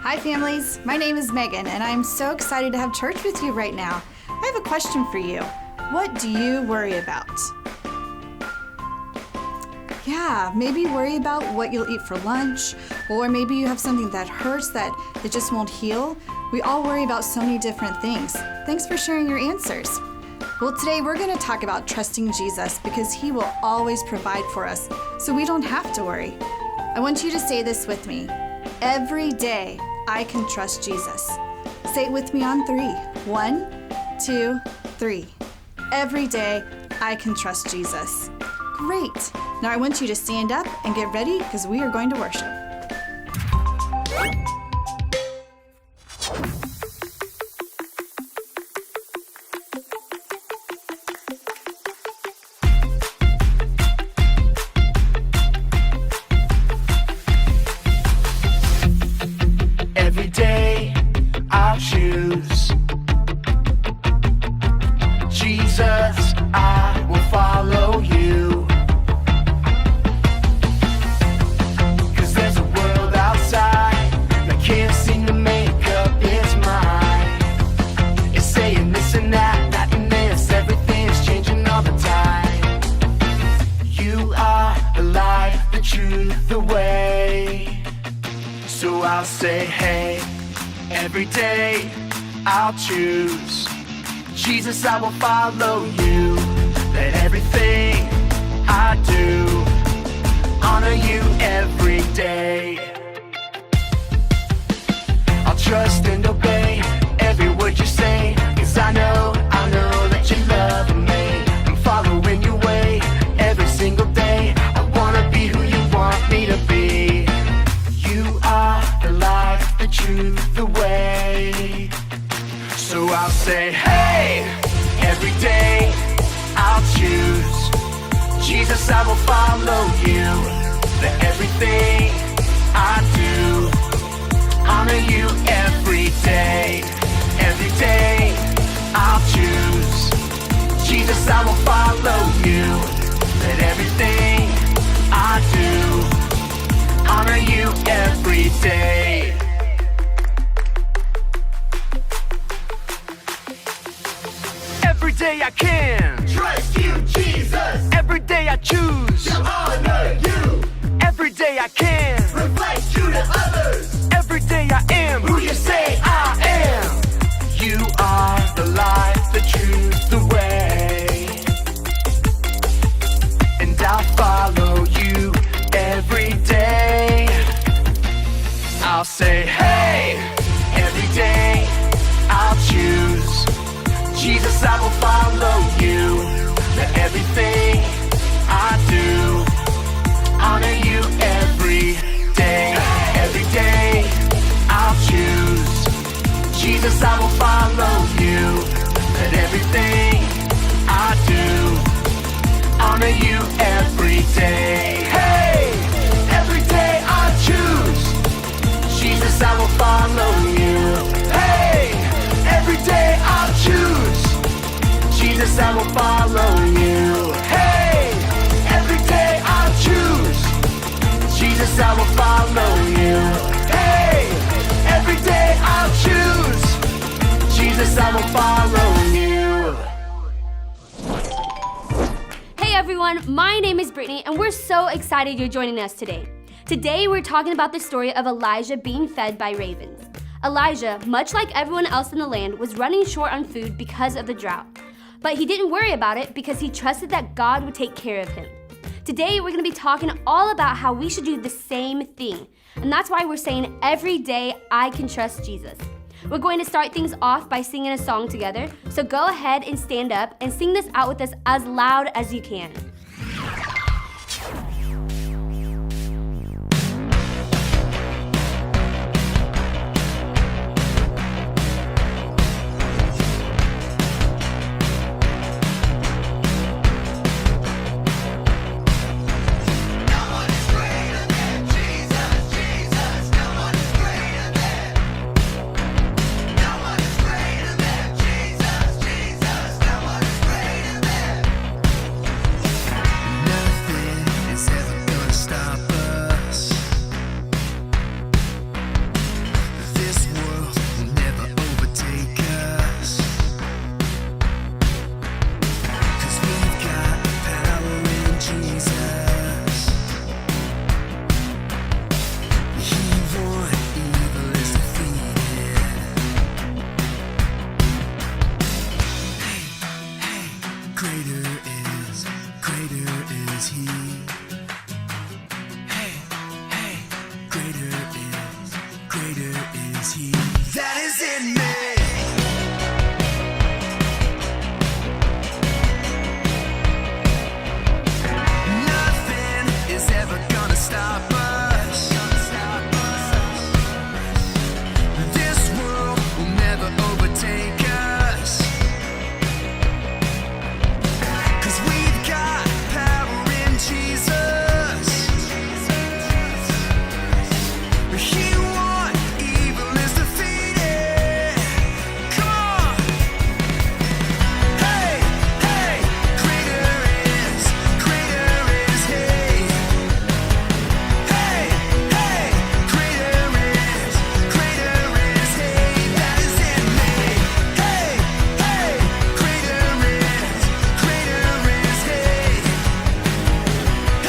Hi families, my name is Megan and I'm so excited to have church with you right now. I have a question for you. What do you worry about? Yeah, maybe worry about what you'll eat for lunch, or maybe you have something that hurts that it just won't heal. We all worry about so many different things. Thanks for sharing your answers. Well, today we're going to talk about trusting Jesus because he will always provide for us, so we don't have to worry. I want you to say this with me. Every day, I can trust Jesus. Say it with me on 3. 1, 2, 3. Every day, I can trust Jesus. Great. Now I want you to stand up and get ready because we are going to worship. Every day I'll choose Jesus, I will follow you. 'Cause there's a world outside that can't seem to make up its mind. It's saying this and that, that and this, everything's changing all the time. You are the light, the truth, the way. So I'll say, hey, every day I'll choose Jesus, I will follow you. Let everything I do honor you every day. I'll trust and obey every word you say, 'cause I know that you love me. I'm following your way every single day. I wanna be who you want me to be. You are the light, the truth, the way. So I'll say, hey, every day I'll choose Jesus, I will follow you. Let everything I do honor you every day. Every day I'll choose Jesus, I will follow you. Let everything I do honor you every day. Every day I can Trust you, Jesus. every day I choose To honor you. every day I can Reflect you to others. every day I am Who you say I am. You are the light, the truth, the way. And I'll follow you every day. I'll say, hey, every day I'll choose Jesus, I will follow you. Let everything I do honor you every day. Every day I'll choose Jesus, I will follow you. Let everything I do honor you every day. Hey, every day I choose Jesus, I will follow you. Hey, every day I'll choose Jesus, I will follow you. Hey, every day I'll choose Jesus, I will follow you. Hey, every day I'll choose Jesus, I will follow you. Hey everyone, my name is Brittany and we're so excited you're joining us today. Today we're talking about the story of Elijah being fed by ravens. Elijah, much like everyone else in the land, was running short on food because of the drought. But he didn't worry about it because he trusted that God would take care of him. Today we're going to be talking all about how we should do the same thing. And that's why we're saying every day I can trust Jesus. We're going to start things off by singing a song together. So go ahead and stand up and sing this out with us as loud as you can. greater is He that is in me. Nothing is ever gonna stop us. This world will never overtake us. 'Cause we've got power in Jesus. He won, evil is defeated. Come on. Hey, hey, greater is He. Hey, hey, greater is He that is in me. Hey, hey, greater is He.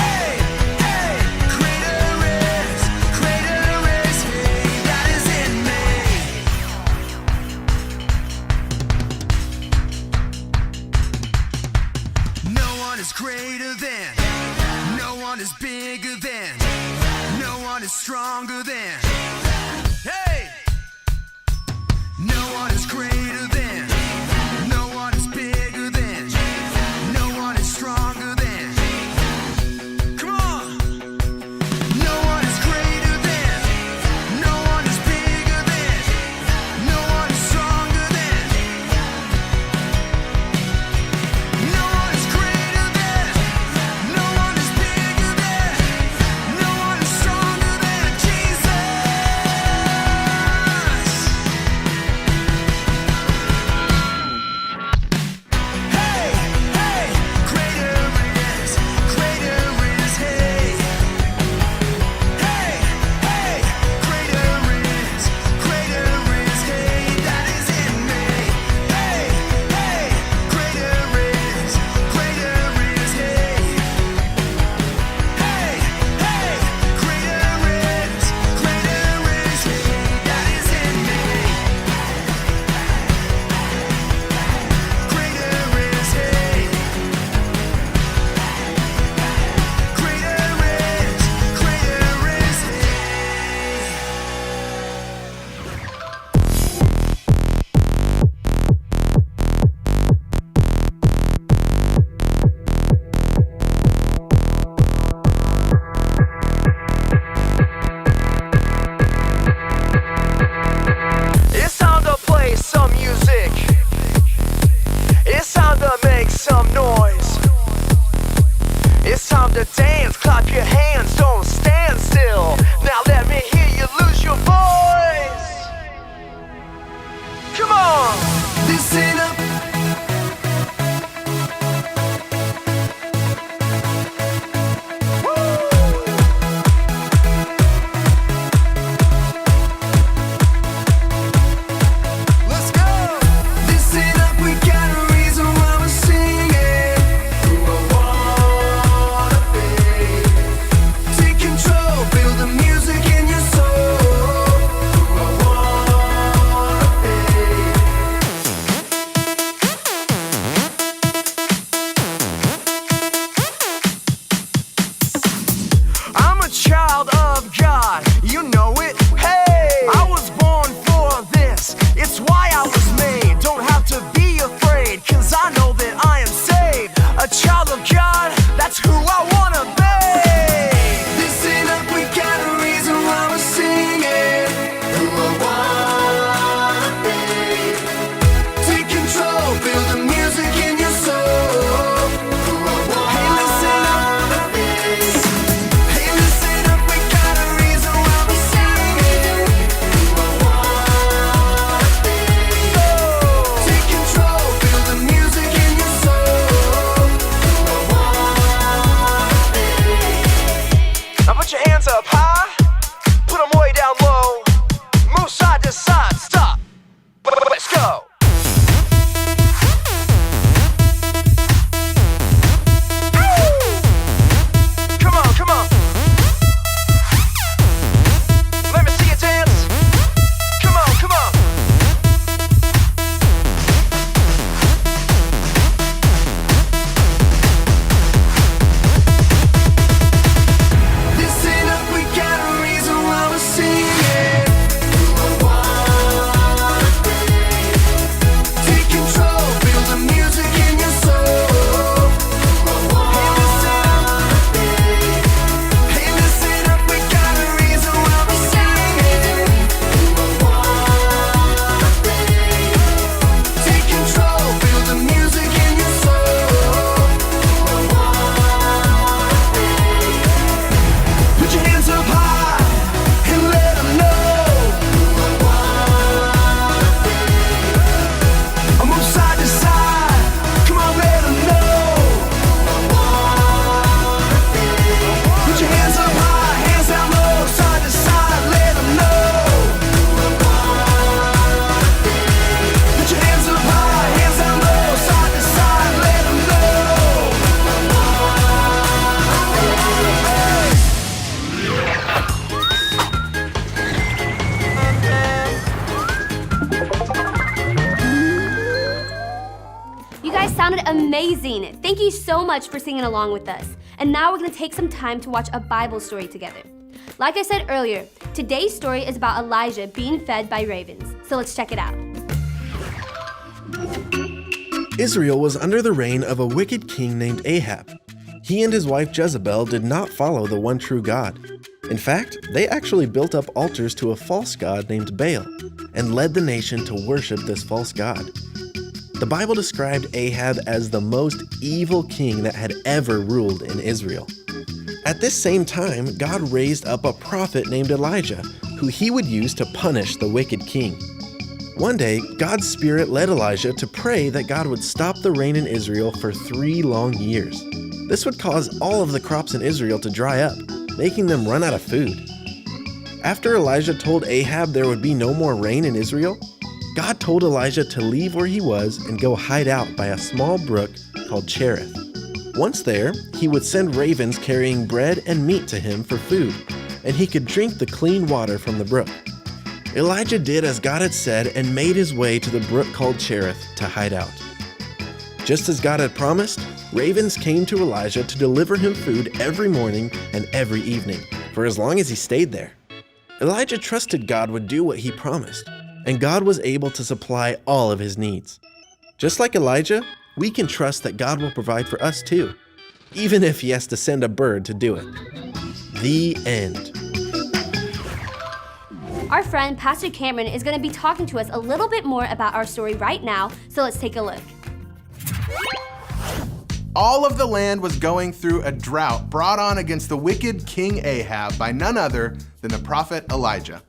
Hey, hey, greater is He that is in me. No one is greater than, no one is bigger than, no one is stronger than. Hey! No one is greater than, no one is bigger than, no one is stronger than. Come on! No one is greater than, no one is bigger than, no one is stronger than. No one is greater than, no one is bigger than, no one is stronger than Jesus. sounded amazing. Thank you so much for singing along with us. And now we're going to take some time to watch a Bible story together. Like I said earlier, today's story is about Elijah being fed by ravens. So let's check it out. Israel was under the reign of a wicked king named Ahab. He and his wife Jezebel did not follow the one true God. In fact, they actually built up altars to a false god named Baal and led the nation to worship this false god. The Bible described Ahab as the most evil king that had ever ruled in Israel. At this same time, God raised up a prophet named Elijah, who he would use to punish the wicked king. One day, God's Spirit led Elijah to pray that God would stop the rain in Israel for 3 long years. This would cause all of the crops in Israel to dry up, making them run out of food. After Elijah told Ahab there would be no more rain in Israel, God told Elijah to leave where he was and go hide out by a small brook called Cherith. Once there, he would send ravens carrying bread and meat to him for food, and he could drink the clean water from the brook. Elijah did as God had said and made his way to the brook called Cherith to hide out. Just as God had promised, ravens came to Elijah to deliver him food every morning and every evening, for as long as he stayed there. Elijah trusted God would do what he promised, and God was able to supply all of his needs. Just like Elijah, we can trust that God will provide for us too, even if he has to send a bird to do it. The end. Our friend Pastor Cameron is going to be talking to us a little bit more about our story right now, so let's take a look. All of the land was going through a drought brought on against the wicked King Ahab by none other than the prophet Elijah.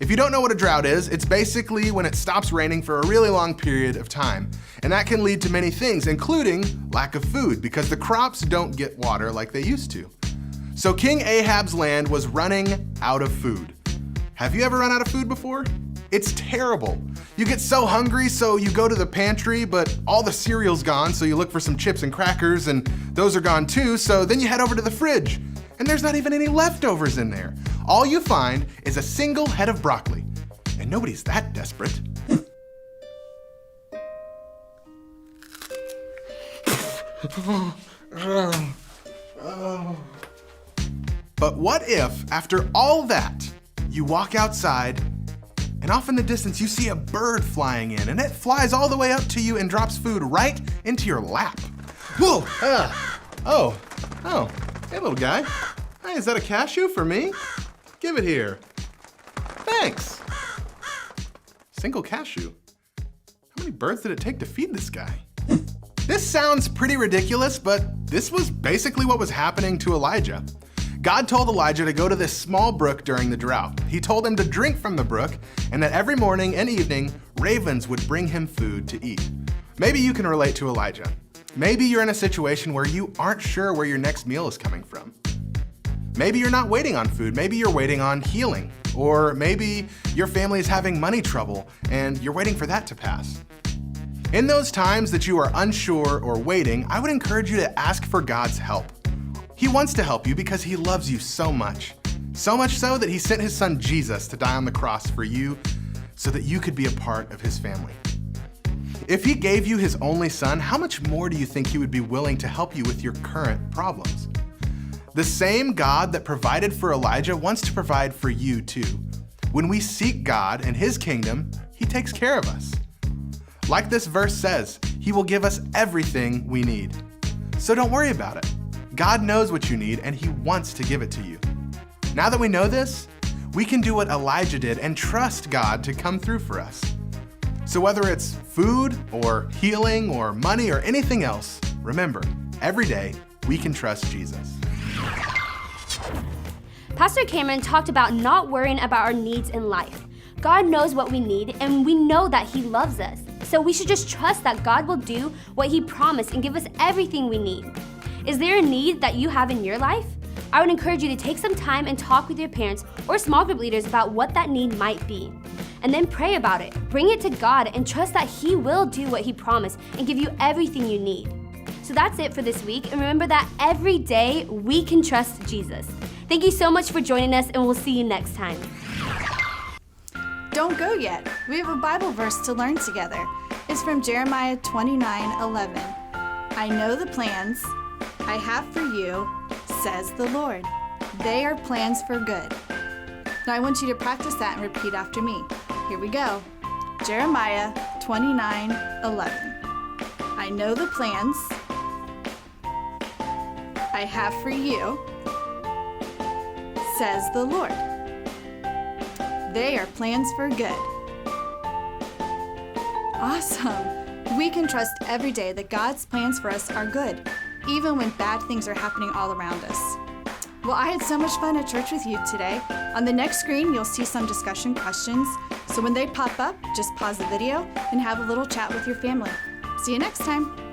If you don't know what a drought is, it's basically when it stops raining for a really long period of time. And that can lead to many things, including lack of food, because the crops don't get water like they used to. So King Ahab's land was running out of food. Have you ever run out of food before? It's terrible. You get so hungry, so you go to the pantry, but all the cereal's gone, so you look for some chips and crackers, and those are gone too, so then you head over to the fridge, and there's not even any leftovers in there. All you find is a single head of broccoli, and nobody's that desperate. But what if, after all that, you walk outside, and off in the distance you see a bird flying in, and it flies all the way up to you and drops food right into your lap. Whoa! Hey little guy. Hey, is that a cashew for me? Give it here. Thanks. Single cashew. How many birds did it take to feed this guy? This sounds pretty ridiculous, but this was basically what was happening to Elijah. God told Elijah to go to this small brook during the drought. He told him to drink from the brook, and that every morning and evening, ravens would bring him food to eat. Maybe you can relate to Elijah. Maybe you're in a situation where you aren't sure where your next meal is coming from. Maybe you're not waiting on food, maybe you're waiting on healing. Or maybe your family is having money trouble and you're waiting for that to pass. In those times that you are unsure or waiting, I would encourage you to ask for God's help. He wants to help you because he loves you so much. So much so that he sent his son Jesus to die on the cross for you so that you could be a part of his family. If he gave you his only son, how much more do you think he would be willing to help you with your current problems? The same God that provided for Elijah wants to provide for you too. When we seek God and his kingdom, he takes care of us. Like this verse says, he will give us everything we need. So don't worry about it. God knows what you need and he wants to give it to you. Now that we know this, we can do what Elijah did and trust God to come through for us. So whether it's food or healing or money or anything else, remember, every day we can trust Jesus. Pastor Cameron talked about not worrying about our needs in life. God knows what we need, and we know that he loves us. So we should just trust that God will do what he promised and give us everything we need. Is there a need that you have in your life? I would encourage you to take some time and talk with your parents or small group leaders about what that need might be. And then pray about it. Bring it to God and trust that he will do what he promised and give you everything you need. So that's it for this week, and remember that every day we can trust Jesus. Thank you so much for joining us, and we'll see you next time. Don't go yet. We have a Bible verse to learn together. It's from Jeremiah 29:11. I know the plans I have for you, says the Lord. They are plans for good. Now I want you to practice that and repeat after me. Here we go. Jeremiah 29:11. I know the plans I have for you, says the Lord. They are plans for good. Awesome. We can trust every day that God's plans for us are good, even when bad things are happening all around us. Well, I had so much fun at church with you today. On the next screen, you'll see some discussion questions. So when they pop up, just pause the video and have a little chat with your family. See you next time.